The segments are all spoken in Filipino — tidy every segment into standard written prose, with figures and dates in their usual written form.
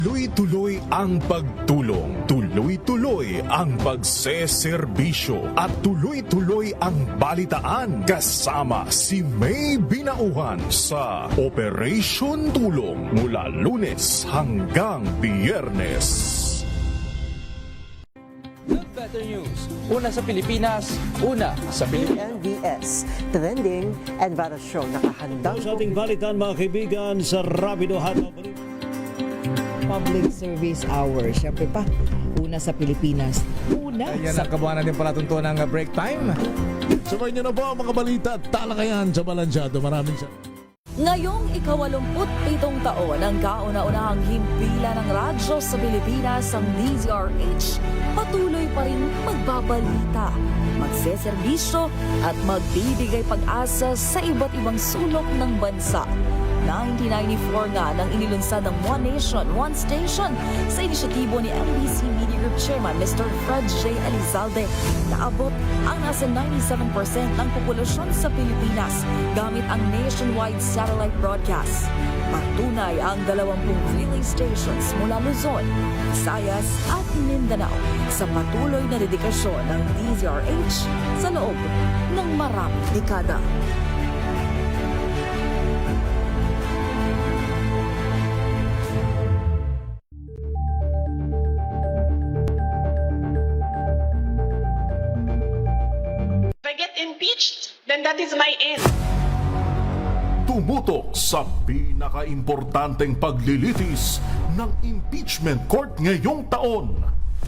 Tuloy-tuloy ang pagtulong, tuloy-tuloy ang pagseserbisyo at tuloy-tuloy ang balitaan kasama si May Binauhan sa Operation Tulong mula Lunes hanggang Biyernes. Good Better News. Una sa Pilipinas, una sa Pilipinas. NBS, Trending and Viral Show. Nakahandang Sa ating balitan mga kaibigan sa Rapido Hataw. Public Service Hour. Siyempre pa, una sa Pilipinas. Una Ayan sa ang kabuhanan din pala tuntunan ng break time. Sabay niyo na po ang mga balita at talakayan sa Balansyado. Maraming sa... Ngayong ika-87 taon ang kauna-unahang himpilan ng radyo sa Pilipinas ang DZRH, patuloy pa rin magbabalita, magseserbisyo at magbibigay pag-asa sa iba't ibang sulok ng bansa. 1994 nga nang inilunsad ng One Nation, One Station sa inisyatibo ni NBC Media Group Chairman Mr. Fred J. Elizalde. Naabot ang nasa 97% ng populasyon sa Pilipinas gamit ang nationwide satellite broadcast. Patunay ang 20 relay stations mula Luzon, Visayas at Mindanao sa patuloy na dedikasyon ng DZRH sa loob ng maraming dekada. If I get impeached, then that is my end. Tumutok sa pinaka-importanteng paglilitis ng impeachment court ngayong taon.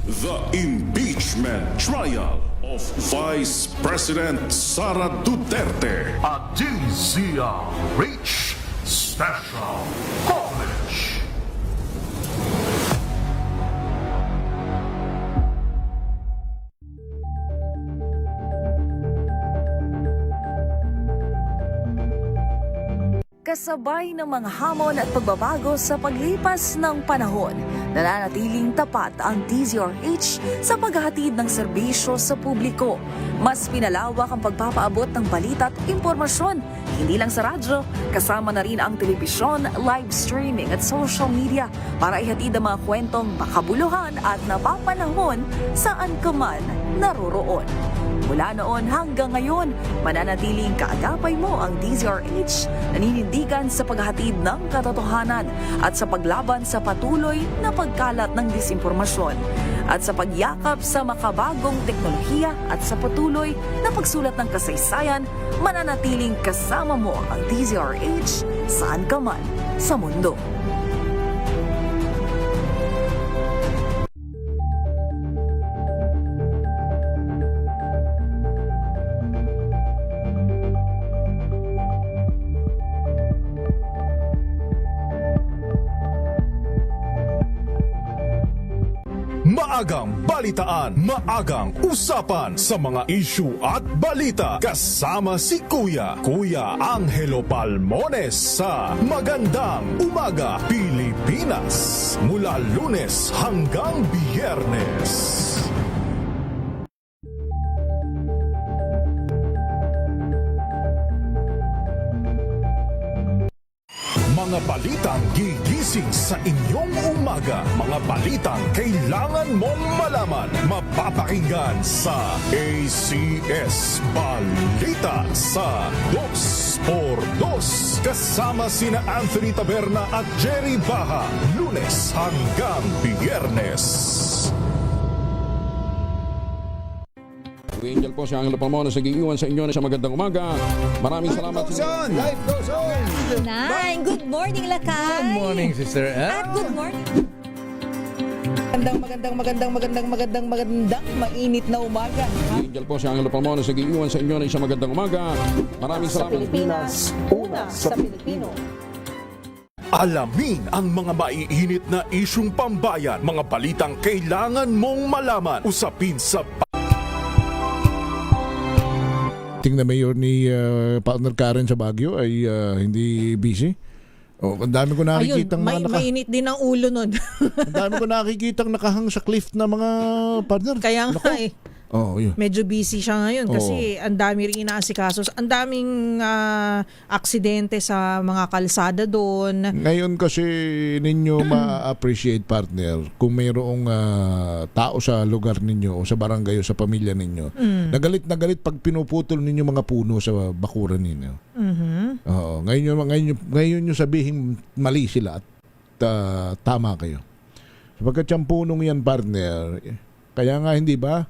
The impeachment trial of Vice President Sara Duterte. At DZRH Special Coverage. Kasabay ng mga hamon at pagbabago sa paglipas ng panahon, nananatiling tapat ang DZRH sa paghahatid ng serbisyo sa publiko. Mas pinalawak ang pagpapaabot ng balita at impormasyon, hindi lang sa radyo, kasama na rin ang telebisyon, live streaming at social media para ihatid ang mga kwentong makabuluhan at napapanahon saan ka man naroroon. Mula noon hanggang ngayon, mananatiling kaagapay mo ang DZRH, naninindigan sa paghahatid ng katotohanan at sa paglaban sa patuloy na pagkalat ng disinformasyon at sa pagyakap sa makabagong teknolohiya at sa patuloy na pagsulat ng kasaysayan, mananatiling kasama mo ang DZRH saan ka man sa mundo. Maagang balitaan, maagang usapan sa mga issue at balita kasama si Kuya Angelo Palmones sa Magandang Umaga Pilipinas mula Lunes hanggang Biyernes. Mga balitang gigising sa inyong umaga. Mga balitang kailangan mong malaman. Mapapakinggan sa ACS Balita sa 2x2 kasama sina Anthony Taberna at Jerry Baha. Lunes hanggang Biyernes. Angel po si Angelo Palmones nag-iiwan sa inyo na sa magandang umaga. Maraming salamat. Life goes on! Good morning, Lakay! Good morning, sister. At good morning! Magandang mainit na umaga. Angel po si Angelo Palmones nag-iiwan sa inyo na isang magandang umaga. Maraming sa salamat. Pilipinas, una sa Pilipino. Alamin ang mga maiinit na isyung pambayan, mga balitang kailangan mong malaman, usapin sa Ting na mayor ni partner Karen sa Baguio ay hindi busy. Oh, ang dami ko nakikitang Ayun, mainit din ang ulo nun. ang dami ko nakikitang nakahang sa cliff na mga partner. Kaya nga Naku, eh. Oo, yun. Medyo busy siya ngayon kasi ang dami rin inaasikaso. Ang daming aksidente sa mga kalsada doon. Ngayon kasi ninyo ma-appreciate, partner, kung mayroong tao sa lugar ninyo o sa barangay o sa pamilya ninyo, na galit pag pinuputol ninyo mga puno sa bakuran ninyo. Oo, ngayon nyo sabihin mali sila at tama kayo. Sapagkat yung punong yan, partner, kaya nga hindi ba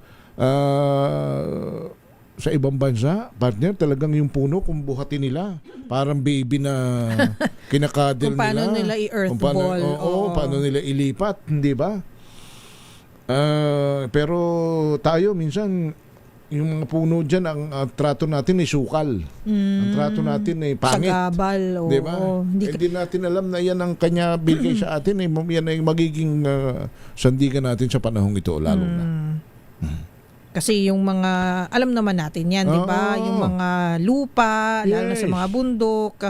sa ibang bansa, partner, talagang yung puno kung buhatin nila, parang baby na kinakadil nila. Kung paano nila i-earth ball. Oo, paano nila ilipat, hindi ba? Pero tayo minsan, yung mga puno dyan, ang trato natin ay sukal. Ang trato natin ay pangit. Sagabal. Di ba? Hindi natin alam na yan ang kanya bigay sa atin. Yan ay magiging sandigan natin sa panahong ito, lalo na. Kasi yung mga, alam naman natin yan, di ba? Yung mga lupa, lalo na sa mga bundok,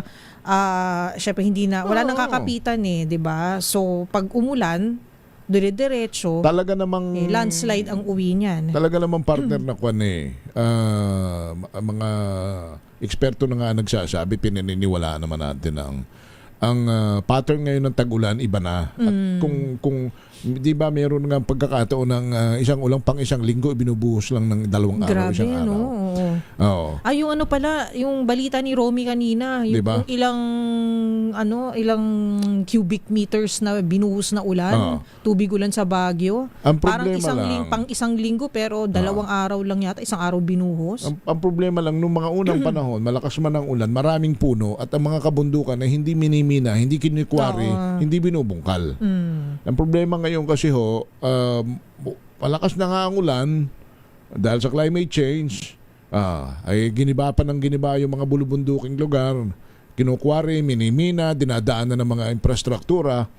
syempre wala nang kakapitan di ba? So, pag umulan, dire-diretso, talaga namang landslide ang uwi niyan. Talaga namang partner na kwan mga eksperto na nga nagsasabi, pinaniniwalaan naman natin ang pattern ngayon ng tag-ulan iba na. At kung di ba meron nga pagkakataon ng isang ulang pang isang linggo binubuhos lang ng 2 araw, Grabe, isang araw. Oo. Ay, yung yung balita ni Romy kanina, yung Diba? ilang cubic meters na binuhos na ulan, tubig ulan sa Baguio. Ang Parang problema isang linggo pero 2 araw lang yata, isang araw binuhos. Ang problema lang nung mga unang panahon, malakas man ang ulan, maraming puno at ang mga kabundukan na hindi minimina, hindi kinikwari, hindi binubungkal. Ang problema ngayon kasi malakas na nga ang ulan dahil sa climate change, ay giniba yung mga bulubunduking lugar, kinukwari, minimina, dinadaanan ng mga infrastruktura.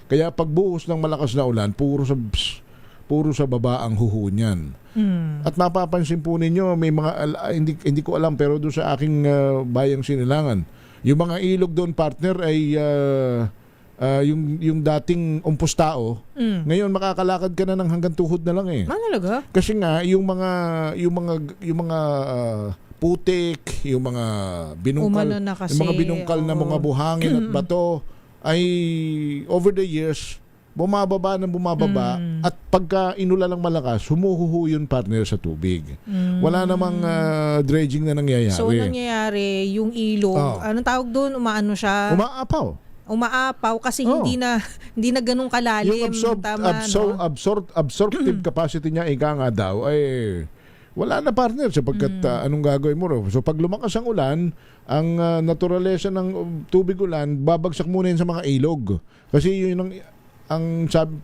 Kaya pagbuhos ng malakas na ulan, puro sa baba ang huho niyan. At mapapansin po ninyo, may mga hindi ko alam, pero doon sa aking bayang Sinilangan, yung mga ilog doon, partner, ay yung dating umpos-tao, ngayon makakalakad ka na ng hanggang tuhod na lang Talaga? Kasi nga yung mga putik, yung mga binungkal, na mga buhangin at bato ay over the years bumababa at pagka inula lang malakas, humuhuhu yun, partner, sa tubig. Wala namang dredging na nangyayari. So nangyayari yung ilog, anong tawag doon? siya? Umaapaw kasi hindi na ganun kalalim. Yung absorptive capacity niya, ika nga daw, ay wala na, partner, sapagkat anong gagawin mo? So pag lumakas ang ulan, ang naturalesa ng tubig ulan, babagsak muna yun sa mga ilog. Kasi yun ang sabi,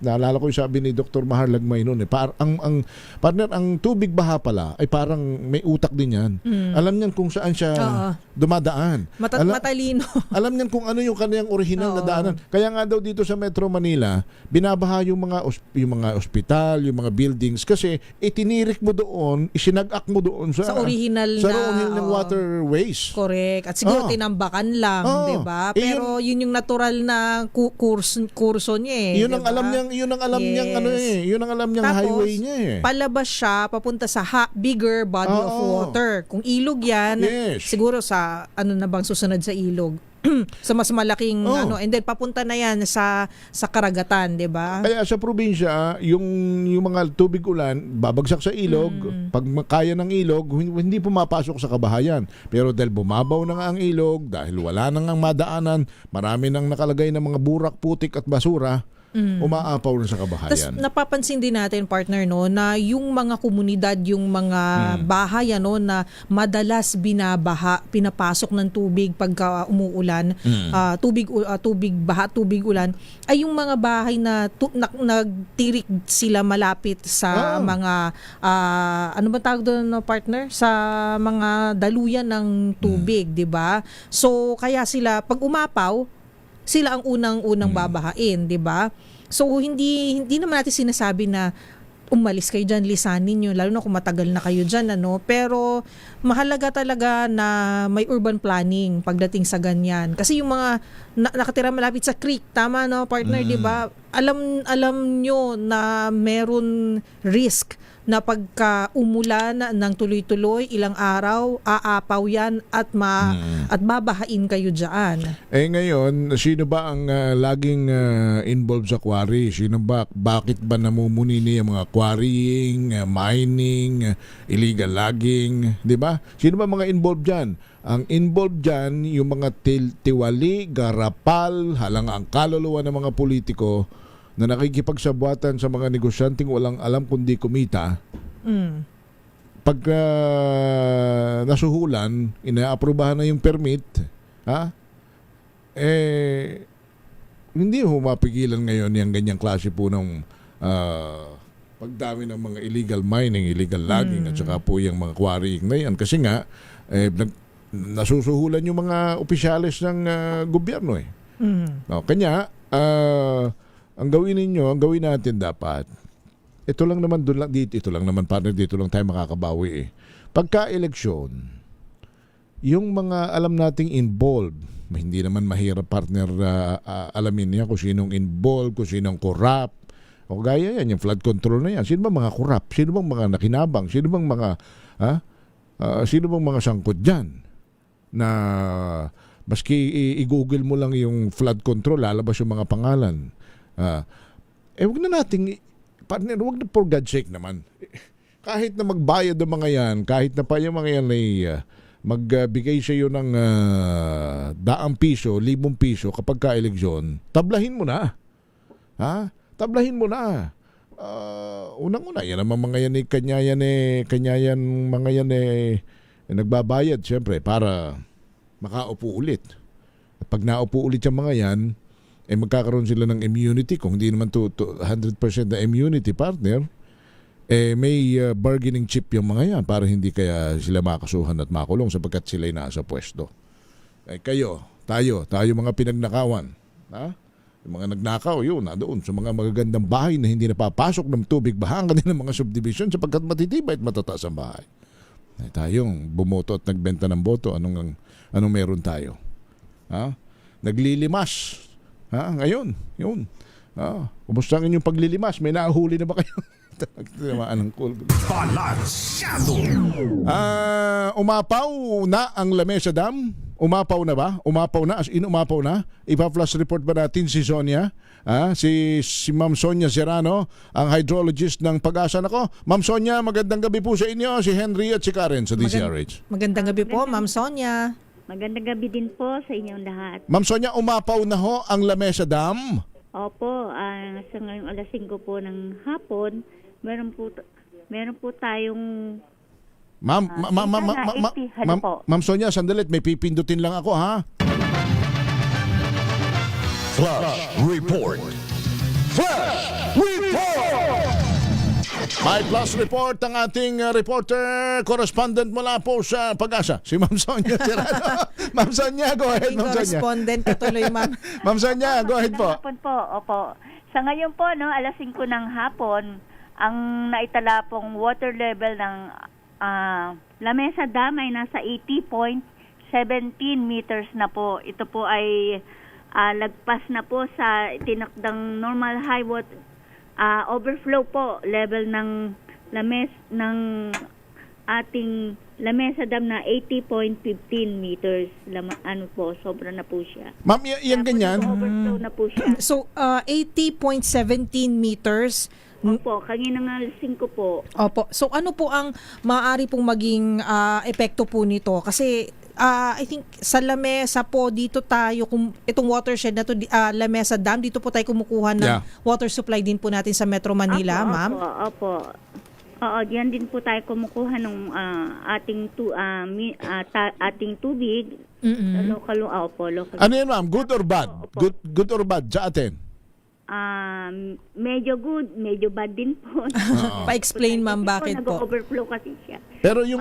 naalala ko yung sabi ni Dr. Mahar Lagmay noon, ang partner, ang tubig baha pala ay parang may utak din yan. Alam niyan kung saan siya dumadaan. Matalino. Alam niyan kung ano yung kaniyang original na daanan. Kaya nga daw dito sa Metro Manila, binabaha yung mga ospital, yung mga buildings, kasi itinirik mo doon, isinag-ak mo doon sa original ng waterways. Correct. At siguro tinambakan lang, di ba? Pero yun yung natural na kurso niya Yun ang alam niyang yun ang alam niyang Tapos, highway niya palabas siya papunta sa bigger body of water. Kung ilog yan, siguro sa na bang susunod sa ilog? Sa mas malaking and then papunta na yan sa karagatan, 'di ba? Kaya sa probinsya, yung mga tubig ulan babagsak sa ilog, pag kaya ng ilog, hindi pumapasok sa kabahayan. Pero dahil bumabaw na nga ang ilog, dahil wala na ngang madaanan, marami nang nakalagay ng mga burak, putik at basura, umaapaw na sa kabahayan. Tapos napapansin din natin, partner, na yung mga komunidad, yung mga bahay na madalas pinapasok ng tubig pagka umuulan, tubig baha, tubig ulan, ay yung mga bahay na nagtirik sila malapit sa mga ano ba tawag doon, partner? Sa mga daluyan ng tubig, 'di ba? So kaya sila pag umapaw, sila ang unang babahain, 'di ba? So hindi naman natin sinasabi na umalis kayo diyan, lisanin niyo, lalo na kung matagal na kayo diyan, pero mahalaga talaga na may urban planning pagdating sa ganyan. Kasi yung mga nakatira malapit sa creek, tama, partner, 'di ba? alam nyo na meron risk na pagka umulan ng tuloy-tuloy, ilang araw, aapaw yan at babahain kayo dyan. Ngayon, sino ba ang laging involved sa quarry? Bakit ba namumunini ang mga quarrying, mining, illegal logging, di ba? Sino ba mga involved dyan? Ang involved dyan, yung mga tiwali, garapal, halang ang kaluluwa ng mga politiko na nakikipagsabuatan sa mga negosyanteng walang alam kundi kumita. Pag nasuhulan, inaaprubahan na yung permit, hindi mapigilan ngayon yung ganyang klase po ng pagdami ng mga illegal mining, illegal logging at saka po yung mga quarrying na yan. Kasi nga, nasusuhulan yung mga opisyalis ng gobyerno eh. Kanya, ang gawin natin dapat, ito lang naman partner, dito lang tayo makakabawi eh. Pagka-eleksyon, yung mga alam nating involved, hindi naman mahirap partner alamin niya kung sinong involved, kung sinong corrupt, o gaya yan, yung flood control na yan. Sino bang mga corrupt? Sino bang mga nakinabang? Sino bang mga sangkot dyan? Na maski i-google mo lang yung flood control, lalabas yung mga pangalan. Wag na nating partner, wag na for God's sake naman. Kahit na magbayad ng mga yan, kahit na pa yung mga yan ay magbigay sa iyo ng 1,000 piso, 1,000 piso kapag ka-eleksyon, tablahin mo na. Tablahin mo na. Unang-una, yan naman mga yan kanyayan mga yan nagbabayad siyempre para makaupo ulit. At pag naupo ulit yung mga yan, magkakaroon sila ng immunity. Kung hindi naman to 100% na immunity partner, may bargaining chip yung mga yan para hindi kaya sila makasuhan at makulong sapagkat sila'y nasa pwesto. Tayo mga pinagnakawan. Yung mga nagnakaw, yun, doon sa mga magagandang bahay na hindi napapasok ng tubig, bahang kanilang mga subdivision sapagkat matitibay at matataas ang bahay. Tayong bumoto at nagbenta ng boto, anong meron tayo? Naglilimas. Ngayon, yun. Kumusta ang inyong paglilimas? May nahuli na ba kayo? Balansyado. Umapaw na ang Lamesa Dam? Umapaw na ba? Umapaw na? As in, umapaw na? Ipa-flash report ba natin si Sonia? Si Ma'am Sonia Serrano, ang hydrologist ng Pag-asa. Nako, Ma'am Sonia, magandang gabi po sa inyo. Si Henry at si Karen sa DZRH. Magandang gabi po, Ma'am Sonia. Magandang gabi din po sa inyong lahat. Ma'am Sonia, umapaw na ho ang Lamesa Dam? Opo, sa ngayong alas 5 po ng hapon, meron po tayong Ma'am Sonia, sandali, may pipindutin lang ako ha. Flash Report. Flash Report. May plus report ang ating reporter, correspondent mula po sa Pag-asa, si Ma'am Sonia Serrano. Ma'am Sonia, go ahead, Ma'am Sonia. Correspondent ka tuloy, Ma'am. Ma'am Sonia, go ahead po. Hapon po, opo. Sa ngayon po, alas 5 ng hapon, ang naitala pong water level ng Lamesa Dam ay nasa 80.17 meters na po. Ito po ay lagpas na po sa tinakdang normal high water overflow po level ng ating Lamesa Dam na 80.15 meters. Sobra na po siya. Ma'am, yan ganyan. Overflow na po siya. So, 80.17 meters. Opo, kanina nga 5 po. Opo. So, ano po ang maaari pong maging epekto po nito? Kasi, I think sa Lamesa po, dito tayo, itong watershed na to, Lamesa Dam, dito po tayo kumukuha ng water supply din po natin sa Metro Manila, ma'am. Opo. Oo, diyan din po tayo kumukuha ng ating tubig. Local. Ano yan, ma'am? Good or bad? Good or bad sa atin? Medyo good, medyo bad din po. Pa-explain, ma'am, bakit po? Nag-overflow kasi siya. Pero yung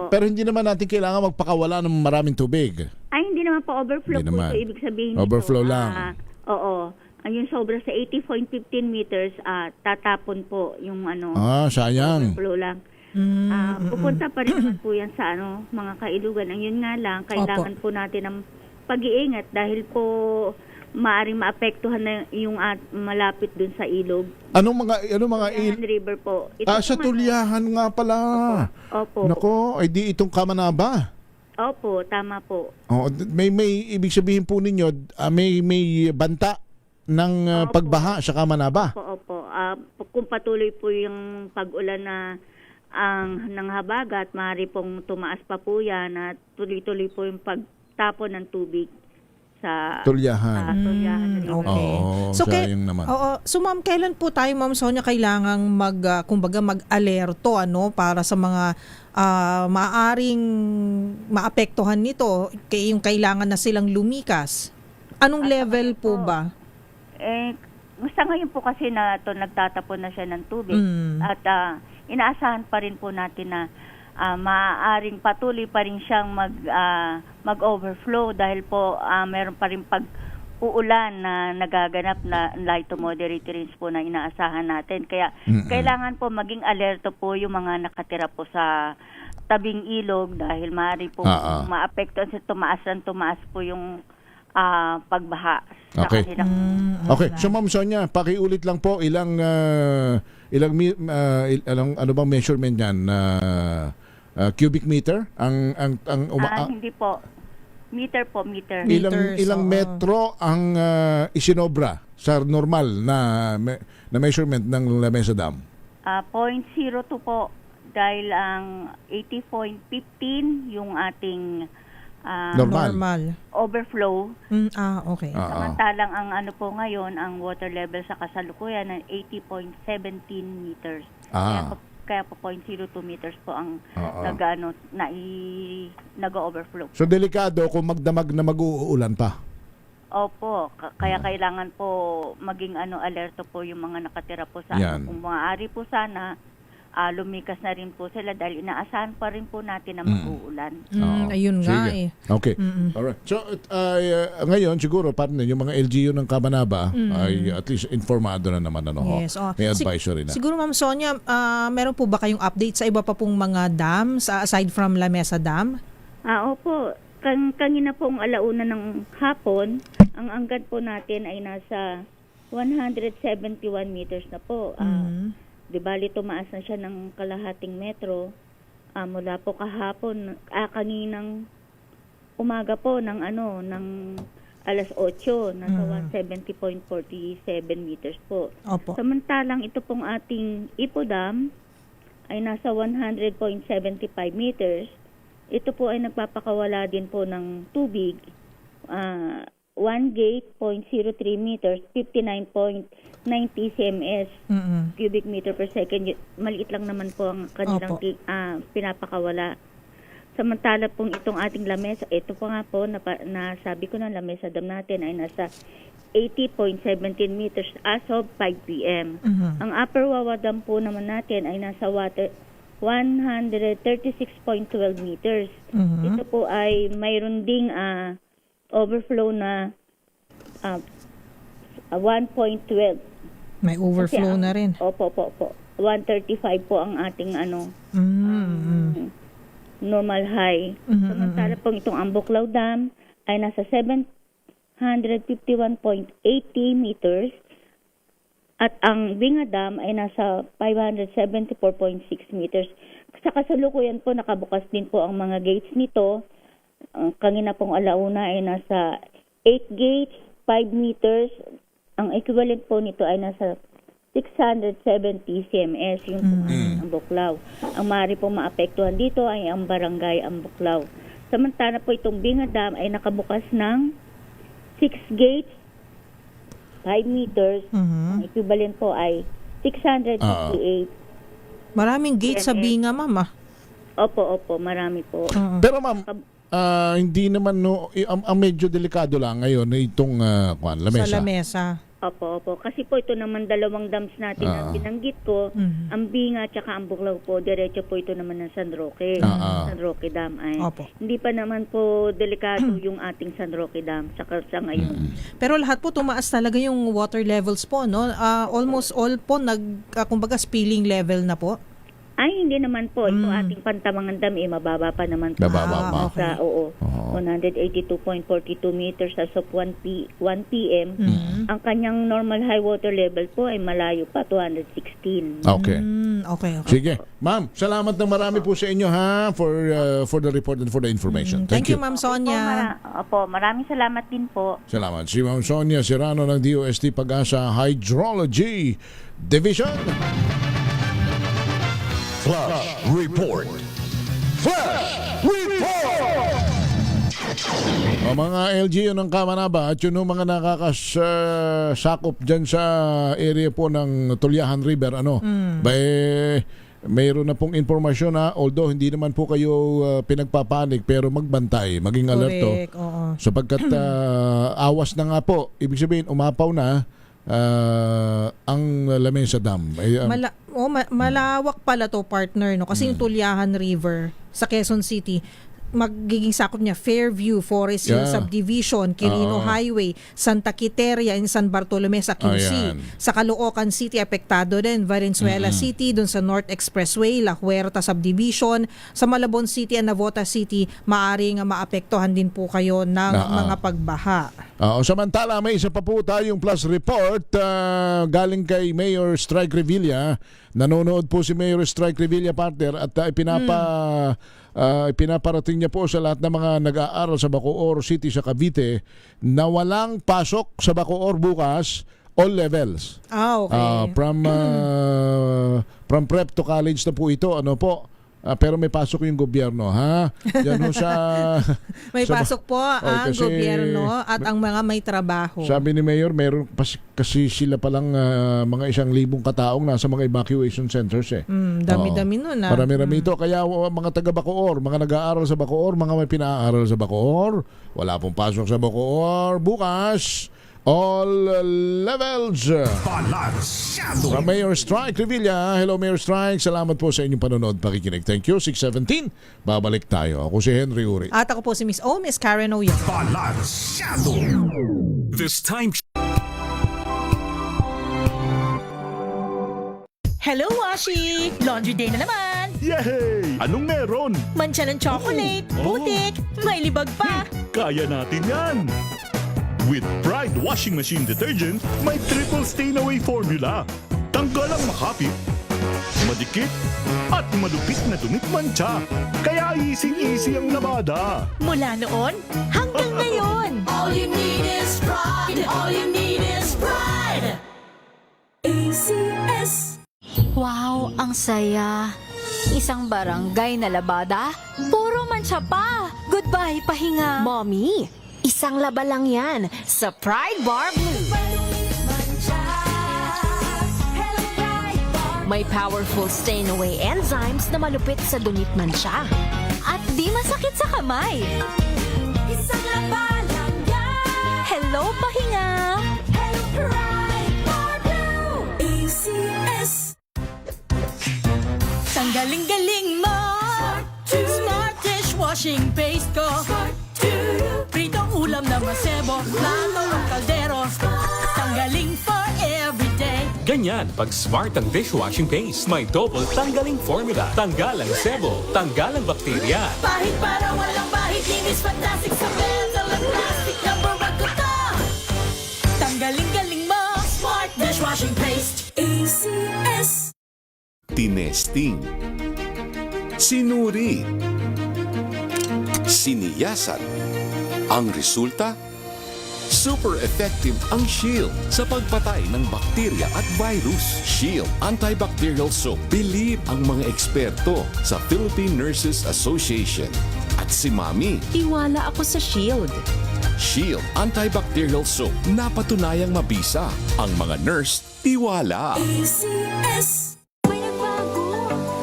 pero hindi naman natin kailangan magpakawala ng maraming tubig. Ay, hindi naman po overflow hindi po. Naman. So, ibig sabihin overflow nito, lang. Oo. Yung sobra sa 80.15 meters, tatapon po yung sayang. Overflow lang. Pupunta pa rin po yan sa mga kailugan. Ang yun nga lang, kailangan po natin ng pag-iingat dahil po maaring maapektuhan na yung malapit dun sa ilog. Anong mga Tulyahan River po. Ito sa po, Tulyahan nga pala. Opo. Nako, ay di itong Kamanaba. Opo, tama po. Oh, may ibig sabihin po ninyo, may banta ng pagbaha sa Kamanaba. Opo. Kung patuloy po yung pag-ulan na ng habagat, maaari pong tumaas pa po yan at tuloy-tuloy po yung pagtapon ng tubig sa Tulyahan. Tulyahan River. Okay. Oo, So, sayang naman. So ma'am, kailan po tayo, Ma'am Sonia, kailangang mag-alerto para sa mga maaring maapektuhan nito, yung kailangan na silang lumikas? Anong level po ba? Sa ngayon po kasi na nagtatapon na siya ng tubig at inaasahan pa rin po natin na maaaring patuloy pa rin siyang mag-overflow dahil po meron pa rin pag-uulan na nagaganap na light to moderate rains po na inaasahan natin. Kaya kailangan po maging alerto po yung mga nakatira po sa tabing ilog dahil maaari po maapektuhan sa tumaas po yung pagbaha sa Okay. kanilang Okay, so Ma'am Sonia, pakiulit lang po ilang ano bang measurement niyan? Cubic meter hindi po. Meter po, meter. ilang metro ang isinobra sa normal na measurement ng Lamesa Dam? 0.02 po dahil ang 80.15 yung ating Normal. overflow. Okay. Samantalang ang ano po ngayon, ang water level sa kasalukuyan ay 80.17 meters. Kaya po 0.02 meters po ang nag-overflow. So delikado kung magdamag na mag-uulan pa. Opo, kaya kailangan po maging alerto po yung mga nakatira po sa kung maaari po sana lumikas na rin po sila dahil inaasahan pa rin po natin na mag-uulan. Ayun nga Sige. Okay. Alright. So ngayon siguro partner yung mga LGU ng Kamanaba ay at least informado na naman Yes. May advisory na. Siguro Ma'am Sonia, meron po ba kayong update sa iba pa pong mga dams aside from Lamesa Dam? Opo. Kanina pong alauna ng hapon, ang angkat po natin ay nasa 171 meters na po. Di bali tumaas na siya ng kalahating metro mula po kahapon kaninang umaga po ng alas 8 nasa 170.47 meters po. Opo. Samantalang ito pong ating Ipodam ay nasa 100.75 meters. Ito po ay nagpapakawala din po ng tubig. 1 gate, 0.03 meters, 59.90 cms cubic meter per second. Maliit lang naman po ang kanilang pinapakawala. Samantala pong itong ating lamesa, ito po nga po, nasabi ko na Lamesa Dam natin ay nasa 80.17 meters as of 5 p.m. Ang Upper Wawa Dam po naman natin ay nasa 136.12 meters. Ito po ay mayroon ding overflow na 1.12. May overflow na rin. Opo. 135 po ang ating normal high. Samantala pong itong Ambuklaw Dam ay nasa 751.80 meters at ang Binga Dam ay nasa 574.6 meters. Sa kasalukuyan po nakabukas din po ang mga gates nito. Kanina pong alauna ay nasa 8 gates, 5 meters. Ang equivalent po nito ay nasa 670 cms yung Ambuklaw. Ang maaari pong maapektuhan dito ay ang barangay Ambuklaw. Samantala po itong Binga Dam ay nakabukas ng 6 gates, 5 meters. Ang equivalent po ay 658. Maraming gates sa Binga, Ma'am. Opo, marami po. Pero ma'am, hindi naman ang medyo delikado lang ngayon itong Lamesa. Sa Lamesa. Opo. Kasi po ito naman dalawang dams natin na binanggit ko, ang Binga at saka ang Buklaw po, diretso po ito naman ng San Roque. San Roque Dam ay. Hindi pa naman po delikado yung ating San Roque Dam sa ngayon. Pero lahat po tumaas talaga yung water levels po, no? Almost all po kumbaga spilling level na po. Ay, hindi naman po. Ito ating Pantamangan Dam, mababa pa naman po. Mababa pa. Sa, 182.42 meters as of 1 p.m. Ang kanyang normal high water level po ay malayo pa, 216. Okay. Okay. Sige. Ma'am, salamat ng marami po sa inyo ha for the report and for the information. Thank you, Ma'am Sonia. Opo, maraming salamat din po. Salamat. Si Ma'am Sonia Serrano ng DOST Pag-asa Hydrology Division. Flash Report. Flash Report. O mga LGU ng Kamanaba at yun yung mga nakakasakop dyan sa area po ng Tulyahan River, mayroon na pong informasyon na although hindi naman po kayo pinagpapanik pero magbantay, maging alerto. Correct, oo. Sapagkat awas na nga po, ibig sabihin umapaw na ang Lamesa Dam. Malawak pala to, partner, no? Kasi yung Tulyahan River sa Quezon City, magiging sakop niya Fairview, Forest Hill Subdivision, Quirino Highway, Santa Quiteria, and San Bartolome sa QC. Sa Caloocan City, apektado din. Valenzuela City, dun sa North Expressway, La Huerta Subdivision. Sa Malabon City and Navotas City, maaring maapektuhan din po kayo ng mga pagbaha. Samantala, may isa pa po tayong plus report galing kay Mayor Strike Revilla. Nanonood po si Mayor Strike Revilla, partner, at pinaparating niya po sa lahat ng mga nag-aaral sa Bacoor City sa Cavite na walang pasok sa Bacoor bukas, all levels. Okay. From prep to college na po ito, pero may pasok yung gobyerno, ha? Yan ho sa... May pasok po ang gobyerno at ang mga may trabaho. Sabi ni Mayor, meron kasi sila palang mga 1,000 kataong nasa mga evacuation centers eh. Dami-dami nun. Marami-rami ito. Kaya mga taga-Bacoor, mga nag-aaral sa Bacoor, mga may pinaaral sa Bacoor, wala pong pasok sa Bacoor. Bukas, all levels. Balansyado. From Mayor Strike Revilla. Hello, Mayor Strike. Salamat po sa inyong panonood, pakikinig. Thank you. 6:17. Babalik tayo. Ako si Henry Uri. At ako po si Miss Karen Oyo. Balansyado. This time. Hello, Washi! Laundry day na naman! Yay! Anong meron? Mancha ng chocolate, putik, may libag pa! Kaya natin yan! With Pride Washing Machine Detergent, may triple stain-away formula. Tanggal ang makapit, madikit, at malupit na dumit mancha. Kaya easy-easy ang labada. Mula noon hanggang ngayon! All you need is pride. All you need is pride. ACS. Wow, ang saya. Isang barangay na labada, puro mancha pa. Goodbye, pahinga. Mommy, isang laba lang yan sa Pride Bar Blue. May powerful stain-away enzymes na malupit sa dumit mancha. At di masakit sa kamay. Isang laba lang yan. Hello, pahinga. Hello, Pride Bar Blue. ACS. Ang galing-galing mo! Smart dishwashing paste ko! Pritong ulam na masebo, plato ng kaldero. Tanggaling for everyday. Ganyan pag smart ang dishwashing paste. May double tanggaling formula. Tanggal ang sebo, tanggal ang bakterya. Pahit para walang bahid, linis fantastic sa metal at plastic. Number 1 ko to! Tanggaling-galing mo! Smart dishwashing paste. ACS. Tinesting, sinuri, siniyasan. Ang resulta? Super effective ang Shield sa pagpatay ng bakterya at virus. Shield Antibacterial Soap. Believe ang mga eksperto sa Philippine Nurses Association. At si Mami. Tiwala ako sa Shield. Shield Antibacterial Soap. Napatunayang mabisa. Ang mga nurse, tiwala. ACS.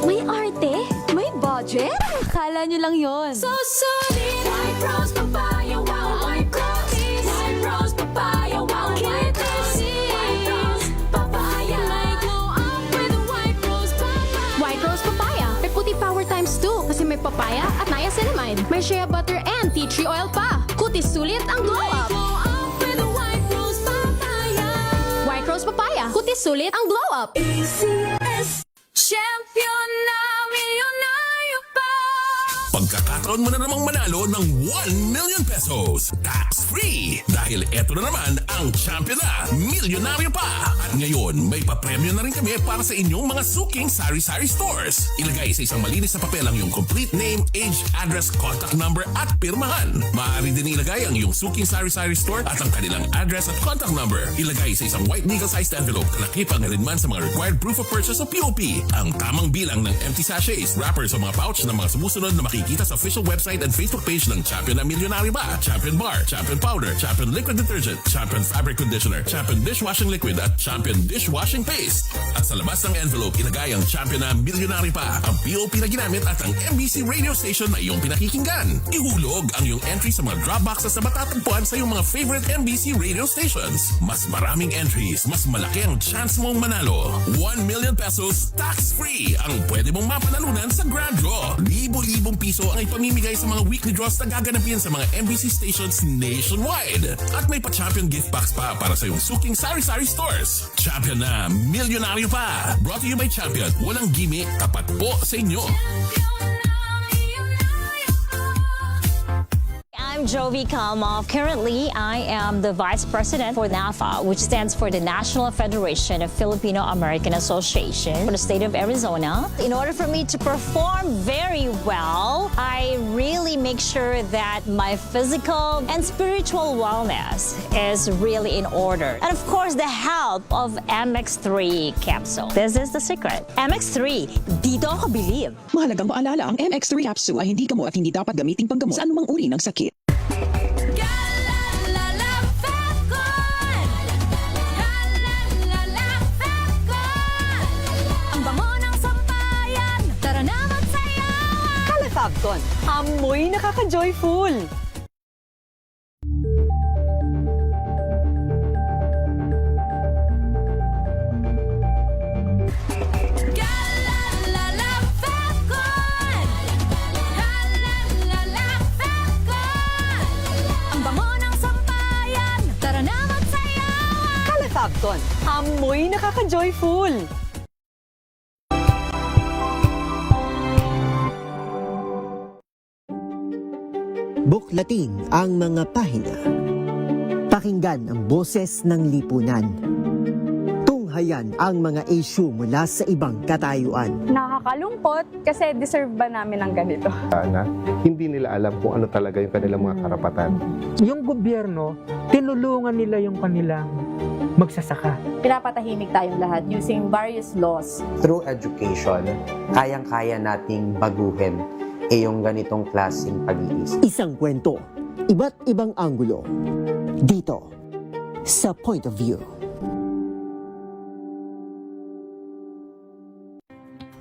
May arte? May budget? Akala nyo lang yon. So solid. White Rose Papaya, wow, White Rose. White Rose Papaya, wow, White Rose. White Rose Papaya. May glow up with White Rose Papaya. White Rose Papaya. May puti power times 2 kasi may papaya at niacinamide. May shea butter and tea tree oil pa. Kutis sulit ang glow up. Glow up with White Rose Papaya. White Rose Papaya. Kutis sulit ang glow up. ACS. Champion na pagkakataon mo na namang manalo ng 1 million pesos. Tax-free! Dahil eto na naman ang champion na Milyonaryo Pa! At ngayon, may papremyo na rin kami para sa inyong mga suking sari-sari stores. Ilagay sa isang malinis na papel ang iyong complete name, age, address, contact number at pirmahan. Maaari din ilagay ang iyong suking sari-sari store at ang kanilang address at contact number. Ilagay sa isang white legal-sized envelope. Kalakip ang rin man sa mga required proof of purchase o POP. Ang tamang bilang ng empty sachets, wrappers o mga pouch ng mga sumusunod na makikita sa official website and Facebook page ng Champion na Milyonaryo Pa, Champion Bar, Champion Powder, Champion Liquid Detergent, Champion Fabric Conditioner, Champion Dishwashing Liquid at Champion Dishwashing Paste. At sa labas ng envelope, ilagay ang Champion na Milyonaryo Pa, ang POP na ginamit at ang MBC radio station na iyong pinakikinggan. Ihulog ang iyong entry sa mga drop boxes na matatagpuan sa iyong mga favorite MBC radio stations. Mas maraming entries, mas malaki ang chance mong manalo. 1 million pesos tax-free ang pwede mong mapanalunan sa Grand Draw. Libo-libong piso ang ipamimigay sa mga weekly draws na gaganapin sa mga MBC stations nationwide. At may pa-champion gift box pa para sa iyong suking sari-sari stores. Champion na Milyonaryo Pa. Brought to you by Champion. Walang gimmick, tapat po sa inyo. I'm Jovi Kalmov. Currently, I am the Vice President for NAFA, which stands for the National Federation of Filipino-American Association for the state of Arizona. In order for me to perform very well, I really make sure that my physical and spiritual wellness is really in order. And of course, the help of MX3 capsule. This is the secret. MX3, dito ako believe. Mahalagang paalala, ang MX3 capsule ay hindi gamot at hindi dapat gamiting panggamot sa anumang uri ng sakit. Fabcon, amoy nakaka-joyful. Ang bango ng sampayan, tara na magsayawan. Kala Fabcon, amoy nakaka-joyful. Buklatin ang mga pahina. Pakinggan ang boses ng lipunan. Tunghayan ang mga issue mula sa ibang katayuan. Nakakalungkot kasi deserve ba namin ng ganito? Na hindi nila alam kung ano talaga yung kanilang mga karapatan. Yung gobyerno, tinulungan nila yung kanilang magsasaka. Pinapatahimik tayong lahat using various laws. Through education, kayang-kaya nating baguhin yung ganitong klaseng pag-iisip. Isang kwento, iba't ibang anggulo. Dito, sa Point of View.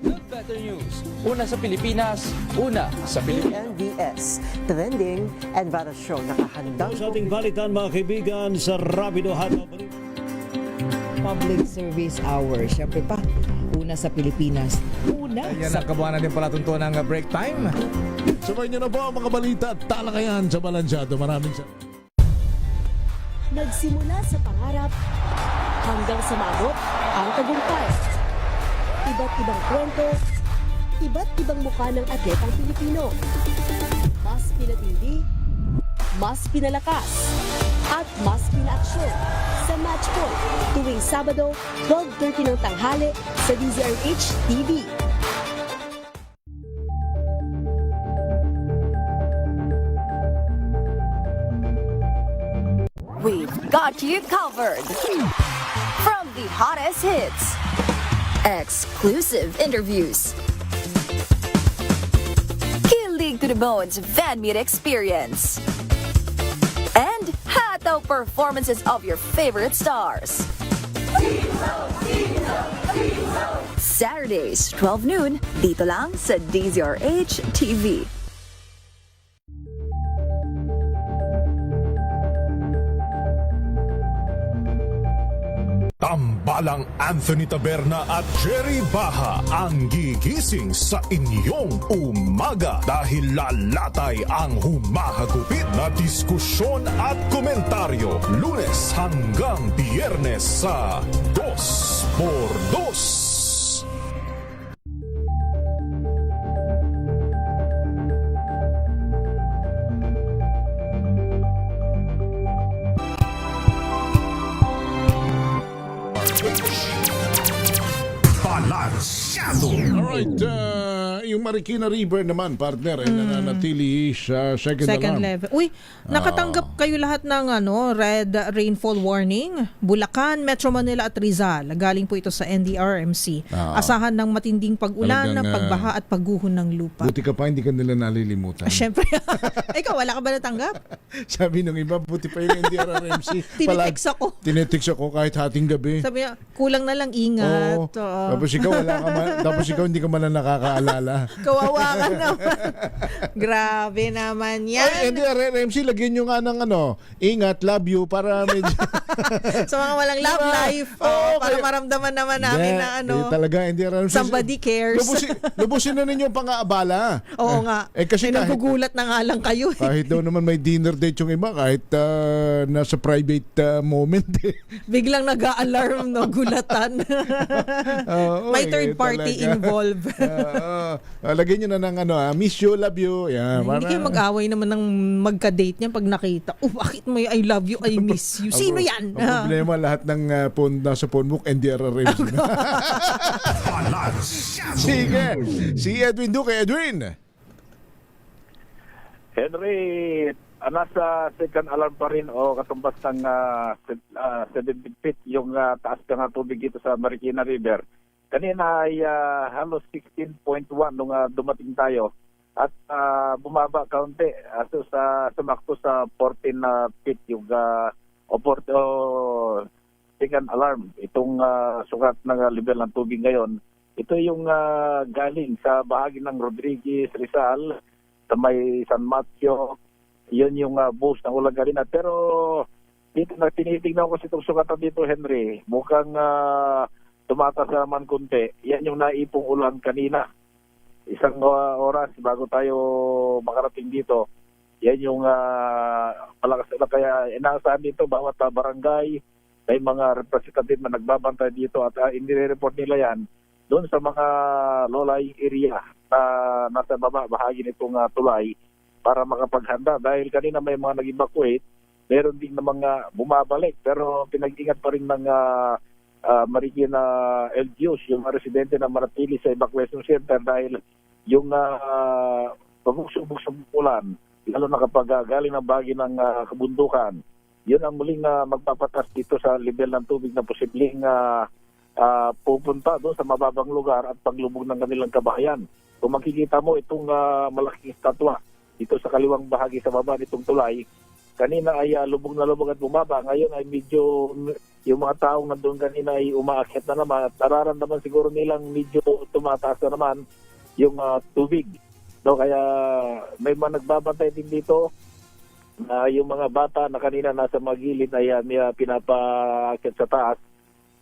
Good Better News. Una sa Pilipinas, una sa Pilipinas. NBS, trending and para show nakahandang sa ating balitan mga kaibigan sa Rapido Hataw. Public Service Hour. Siyempre pa, una sa Pilipinas. Una Ayan sa... ang kabuhanan din pala tuntunan ng break time. Sabay niyo na po ang mga balita at talakayan sa Balansyado. Maraming salamat. Nagsimula sa pangarap hanggang sa maabot ang tagumpay. Iba't ibang kwento, iba't ibang mukha ng atletang Pilipino. Mas pinatindi, mas pinalakas, at mas pinaaksyon sa Match Point tuwing Sabado, 12:30 ng tanghali sa DZRH TV. We've got you covered. From the hottest hits, exclusive interviews, kilig to the bones fan meet experience, and hataw performances of your favorite stars. Saturdays, 12 noon, dito lang sa DZRH TV. Tambalang Anthony Taberna at Jerry Baha ang gigising sa inyong umaga dahil lalatay ang humahagupit na diskusyon at komentaryo Lunes hanggang Biyernes sa 2x2. Balansyado. Alright, yung Marikina River naman, partner, ay nananatili sa second alarm. level. Uy, nakatanggap kayo lahat ng red rainfall warning. Bulacan, Metro Manila at Rizal. Galing po ito sa NDRRMC. Asahan ng matinding pag-ulan, Talagang, pagbaha at pagguhon ng lupa. Buti ka pa, hindi ka nila nalilimutan. Siyempre. Ikaw, wala ka ba natanggap? Sabi ng iba, buti pa yung NDRRMC. Tinitext ako. Tinitext ako kahit hating gabi. Sabi niya, kulang na lang ingat. Oo. Tapos ikaw hindi ka man nakakaalala. Kawawa ka naman. Grabe naman yan. Ay, NDRRMC, lagyan nyo nga ng ingat, love you, para medyo... Sa mga walang love life. Para maramdaman naman namin na talaga, NDRRMC. Somebody cares. Lubusin na ninyo ang pang-aabala. Oo nga. Kasi nagugulat na nga lang kayo. Kahit daw naman may dinner date yung iba, kahit nasa private moment. Biglang nag-a-alarm, gulatan. May third party involved. Lagyan nyo na ng miss you, love you. Hindi kayo mag-away naman ng magka-date niya pag nakita. Bakit may I love you, I miss you? Sino yan? Ang problema, lahat ng nasa phone book, NDRRMC. Sige. Si Edwin Duque. Edwin. Henry, nasa second alarm pa rin o katumbas ng 70 feet yung taas ng tubig dito sa Marikina River. Kanina ay halos 16.1 nung dumating tayo at bumaba kaunti. Sumakto sa 14 feet yung second alarm. Itong sukat ng level ng tubig ngayon. Ito yung galing sa bahagi ng Rodriguez, Rizal, sa may San Mateo. Yun yung boost ng ulang kanina. Pero dito na tinitingnan ko itong sukatan dito, Henry. Mukhang tumataas naman kunti. Yan yung naipong ulan kanina. Isang oras bago tayo makarating dito. Yan yung malakas na kaya inaasahan dito bawat barangay. May mga representative na nagbabantay dito at inire-report nila yan doon sa mga low-lying area na nasa baba bahagi nitong tulay para makapaghanda. Dahil kanina may mga nag-evacuate, meron din na mga bumabalik pero pinag-ingat pa rin ng Marikina LGUs, yung mga residente na manatili sa evacuation center dahil yung pabugso-bugsong ulan, lalo na kapag galing ng bahagi ng kabundukan, yun ang muling magpapatas dito sa level ng tubig na posibleng pupunta doon sa mababang lugar at paglubog ng kanilang kabahayan. Kung makikita mo itong malaking estatwa dito sa kaliwang bahagi sa baba nitong tulay, kanina ay lubog na lubog at bumaba. Ngayon ay medyo yung mga taong nandun kanina ay umaakyat na naman at nararamdaman siguro nilang medyo tumataas na naman yung tubig. No, kaya may mga nagbabantay din dito na yung mga bata na kanina nasa magilid ay pinapaakyat sa taas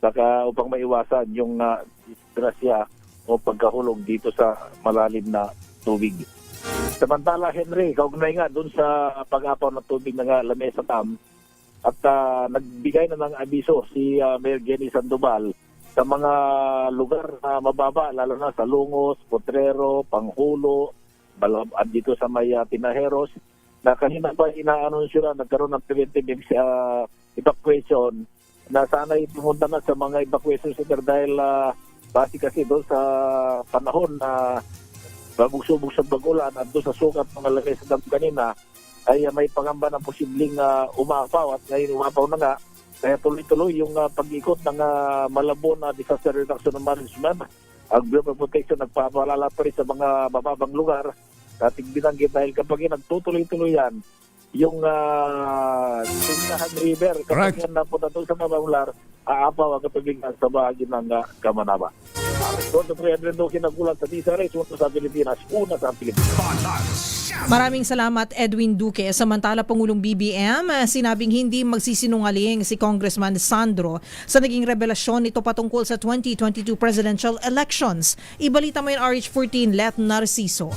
saka upang maiwasan yung disgrasya o pagkahulog dito sa malalim na tubig. Samantala, Henry, kaugnay nga doon sa pag-apaw ng tubig ng Lamesa Dam at nagbigay na ng abiso si Mayor Jenny Sandoval sa mga lugar na mababa, lalo na sa Lungos, Potrero, Panghulo, at dito sa may Tinajeros, na kanina pa inaanunsyo na nagkaroon ng preventive evacuation na sana pumunta na sa mga evacuation center dahil base kasi doon sa panahon na babugso-bugsong pag-ulan at doon sa sukat ng Lamesa Dam kanina ay may pangamba ng posibleng umapaw at ngayon umapaw na nga. Kaya tuloy-tuloy yung pag-ikot ng Malabon Disaster Reduction and Management. Ang Bureau of Protection nagpapaalala pa rin sa mga mababang lugar ating binanggit dahil kapag nagtutuloy-tuloy yan, yung Tugnahan River, kapag yan napunta doon sa mababang lugar, aapaw ang kapagligan sa bahagi ng Kamanaba. Doon sa 300 kinagulat sa DSRH, una sa Pilipinas, una sa Pilipinas. Maraming salamat, Edwin Duque. Samantala, Pangulong BBM, sinabing hindi magsisinungaling si Congressman Sandro sa naging revelasyon nito patungkol sa 2022 presidential elections. Ibalita mo yung RH14, Let Narciso.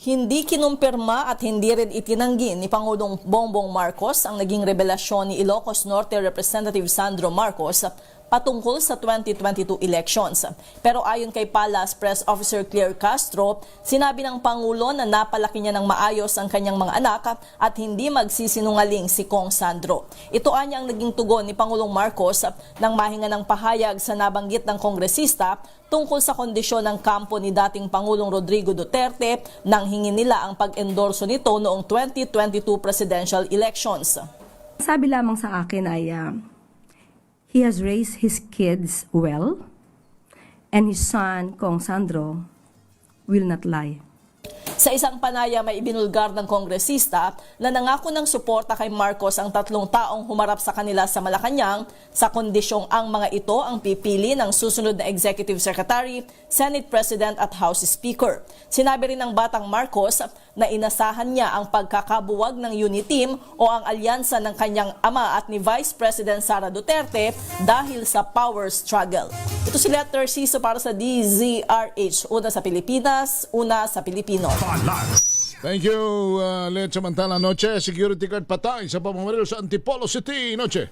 Hindi kinumpirma at hindi rin itinanggi ni Pangulong Bongbong Marcos ang naging revelasyon ni Ilocos Norte Representative Sandro Marcos patungkol sa 2022 elections. Pero ayon kay Palace Press Officer Claire Castro, sinabi ng Pangulo na napalaki niya ng maayos ang kanyang mga anak at hindi magsisinungaling si Kong Sandro. Ito anya ang naging tugon ni Pangulong Marcos nang mahinga ng pahayag sa nabanggit ng kongresista tungkol sa kondisyon ng kampo ni dating Pangulong Rodrigo Duterte nang hingin nila ang pag-endorso nito noong 2022 presidential elections. Sabi lamang sa akin ay he has raised his kids well and his son, Kong Sandro, will not lie. Sa isang panaya may ibinulgar ng kongresista na nangako ng suporta kay Marcos ang 3 taong humarap sa kanila sa Malacanang sa kondisyong ang mga ito ang pipili ng susunod na Executive Secretary, Senate President at House Speaker. Sinabi rin ng batang Marcos na inasahan niya ang pagkakabuwag ng Uniteam o ang alyansa ng kanyang ama at ni Vice President Sara Duterte dahil sa power struggle. Ito si Letter Ciso para sa DZRH. Una sa Pilipinas, una sa Pilipino. Thank you, Let. Samantala, Noche, security guard patay sa pamamaril sa Antipolo City. Noche.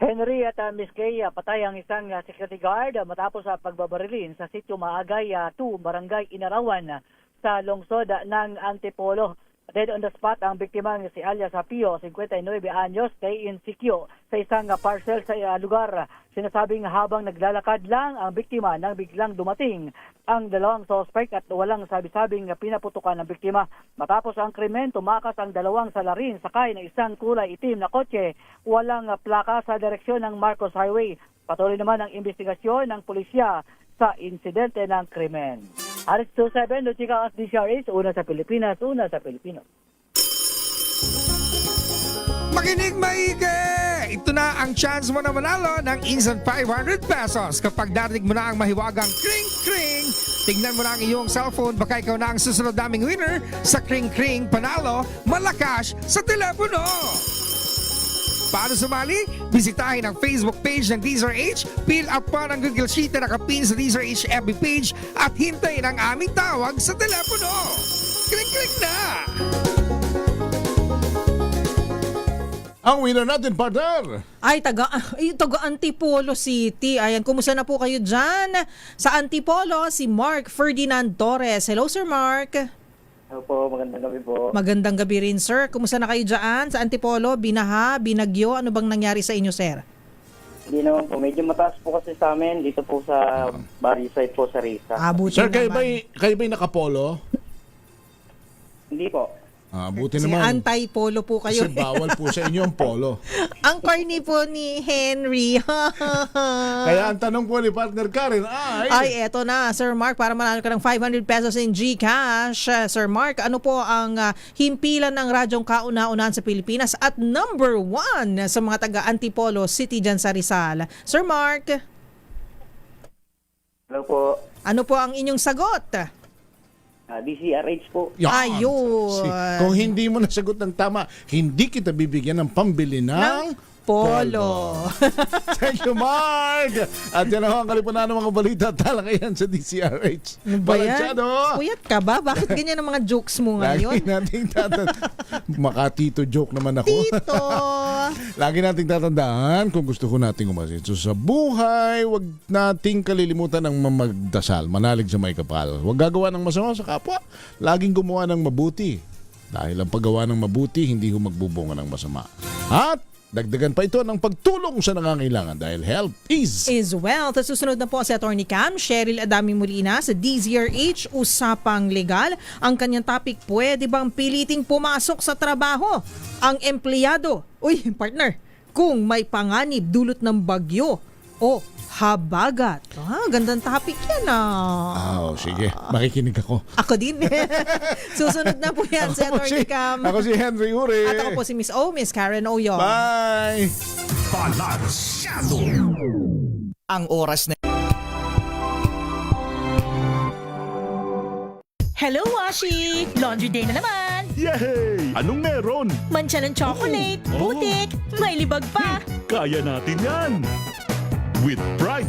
Henry at Miss Kay, patay ang isang security guard matapos pagbabarilin sa sitio Maagay 2, Barangay Inarawan sa lungsod ng Antipolo. Dead on the spot ang biktima si alias Apio, 59 anyos, stay in situ sa isang parcel sa lugar. Sinasabing habang naglalakad lang ang biktima nang biglang dumating ang dalawang suspect at walang sabi-sabing pinaputukan ng biktima. Matapos ang krimen, tumakas ang dalawang salarin sakay ng isang kulay itim na kotse, walang plaka sa direksyon ng Marcos Highway. Patuloy naman ang investigasyon ng pulisya sa insidente ng krimen. Aris 27, Luchika at DCRH, una sa Pilipinas, una sa Pilipino. Makinig maigi! Ito na ang chance mo na manalo ng instant 500 pesos kapag darinig mo na ang mahiwagang kring-kring. Tingnan mo na ang iyong cellphone, baka ikaw na ang susunod naming winner sa kring-kring panalo malakas sa telepono. Paano sumali? Bisitahin ang Facebook page ng DZRH, fill up pa ng Google Sheet na nakapin sa DZRH FB page at hintayin ang aming tawag sa telepono. Klik-klik na! Ang winner natin, partner! Ay, taga Antipolo City. Ayan, kumusta na po kayo dyan? Sa Antipolo, si Mark Ferdinand Torres. Hello, Sir Mark. Hello po, magandang gabi po. Magandang gabi rin, sir. Kumusta na kayo dyan sa Antipolo? Binaha, binagyo? Ano bang nangyari sa inyo, sir? Hindi naman po. Medyo mataas po kasi sa amin dito po sa Barisay po sa Risa. Sir, kayo ba'y nakapolo? Hindi po. Buti Si naman. anti-polo po kayo. Kasi bawal po sa inyo ang polo. Ang corny po ni Henry. Kaya ang tanong po ni partner Karen, Ay, eto na, Sir Mark, para manalo ka ng 500 pesos in GCash. Sir Mark, ano po ang himpilan ng radyong kauna-unahan sa Pilipinas at number 1 sa mga taga-Antipolo City dyan sa Rizal? Sir Mark? Hello po. Ano po ang inyong sagot? DCRH po. Ayun. Kung hindi mo nasagot ng tama, hindi kita bibigyan ng pambili ng polo. Thank you, Mark! At yan ang kalipunan ng mga balita at talakayan sa DCRH. Ano ba yan? Balansyado. Puyat ka ba? Bakit ganyan ang mga jokes mo ngayon? Lagi nating makatito joke naman ako. Tito! Lagi nating tatandaan kung gusto ko nating umasenso sa buhay, wag nating kalilimutan ng magdasal, manalig sa may kapal. Wag gagawa ng masama sa kapwa. Laging gumawa ng mabuti. Dahil ang paggawa ng mabuti, hindi ho magbubunga ng masama. At dagdagan pa ito ng pagtulong sa nangangailangan dahil health is wealth. At susunod na po si Attorney Cam, Cheryl Adami Molina sa DZRH, Usapang Legal. Ang kanyang topic, pwede bang piliting pumasok sa trabaho ang empleyado? Uy, partner, kung may panganib dulot ng bagyo o habagat. Gandang topic yan sige, makikinig ako. Ako din. Susunod na po yan si Attorney Cam. Ako si Henry Uri. At ako po si Miss Miss Karen Oyong. Bye! Balansyado. Ang oras na... Hello, Washi! Laundry day na naman! Yay! Anong meron? Mancha ng chocolate, putik, may libag pa. Kaya natin yan! With Pride